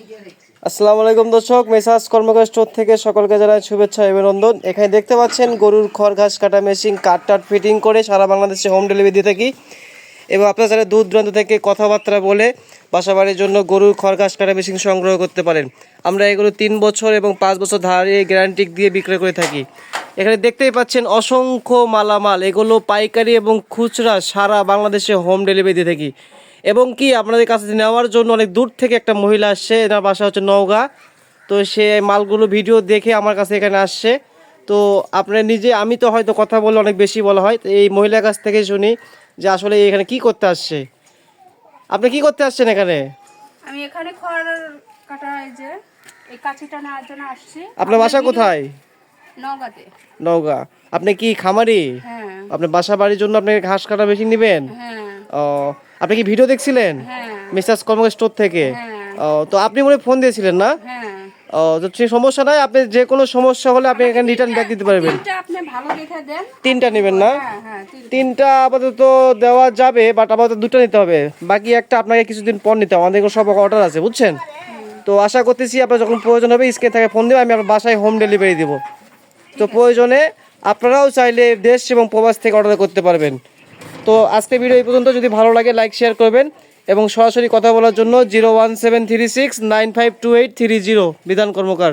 আসসালামু আলাইকুম দর্শক, মেসাজ কর্মকার স্টোর থেকে সকলকে জানাই শুভেচ্ছা এবং অভিনন্দন। এখানে দেখতে পাচ্ছেন গরুর খড় ঘাস কাটা মেশিন কাট ফিটিং করে সারা বাংলাদেশে হোম ডেলিভারি দিয়ে থাকি এবং আপনারা যারা দূর দূরান্ত থেকে কথাবার্তা বলে বাসাবাড়ির জন্য গরুর খড় ঘাস কাটা মেশিন সংগ্রহ করতে পারেন। আমরা এগুলো 3 বছর এবং 5 বছর ধারে গ্যারান্টি দিয়ে বিক্রয় করে থাকি। এখানে দেখতেই পাচ্ছেন অসংখ্য মালামাল, এগুলো পাইকারি এবং খুচরা সারা বাংলাদেশে হোম ডেলিভারি দিয়ে থাকি। এবং কি আপনাদের কাছে নেওয়ার জন্য অনেক দূর থেকে একটা মহিলা আসছে, এনার বাসা হচ্ছে নওগাঁ। তো সে মালগুলো ভিডিও দেখে আমার কাছে এখানে আসছে। তো আপনার নিজে, আমি তো হয়তো কথা বলে অনেক বেশি বলা হয়, তো এই মহিলার কাছ থেকে শুনি যে আসলে এখানে কি করতে আসছে। আপনি কি করতে আসছেন এখানে? আমি এখানে খড় কাটা, এই কাঠিটা নেওয়ার জন্য আসছি। আপনার বাসা কোথায়? নওগাঁতে। নওগাঁ। আপনি কি খামারি? হ্যাঁ। আপনার বাসা বাড়ির জন্য আপনি ঘাস কাটা মেশিন নেবেন? হ্যাঁ। ও, আপনি কি ভিডিও দেখছিলেন হ্যাঁ। মেসাজ কর্মকার স্টোর থেকে? হ্যাঁ। ও, তো আপনি মনে হয় ফোন দিয়েছিলেন না? হ্যাঁ। ও, তো সেই সমস্যা নাই, আপনি যে কোনো সমস্যা হলে আপনি এখানে রিটার্ন ব্যাক দিতে পারবেন। তিনটা আপনি ভালো দেখে দেন। 3টা নেবেন না? হ্যাঁ হ্যাঁ, 3টা আপাতত দেওয়া যাবে, বাট আপাতত 2টা নিতে হবে, বাকি একটা আপনাকে কিছুদিন পর নিতে হবে। আমাদের সব অর্ডার আছে, বুঝছেন? তো আশা করতেছি আপনার যখন প্রয়োজন হবে স্ক্রিনে থেকে ফোন দেবে, আমি আপনার বাসায় হোম ডেলিভারি দেবো। তো প্রয়োজনে আপনারাও চাইলে দেশ এবং প্রবাস থেকে অর্ডার করতে পারবেন। তো আজকে ভিডিও এই পর্যন্ত। যদি ভালো লাগে লাইক শেয়ার করবেন এবং সরাসরি কথা বলার জন্য 01736952830 বিধান কর্মকার।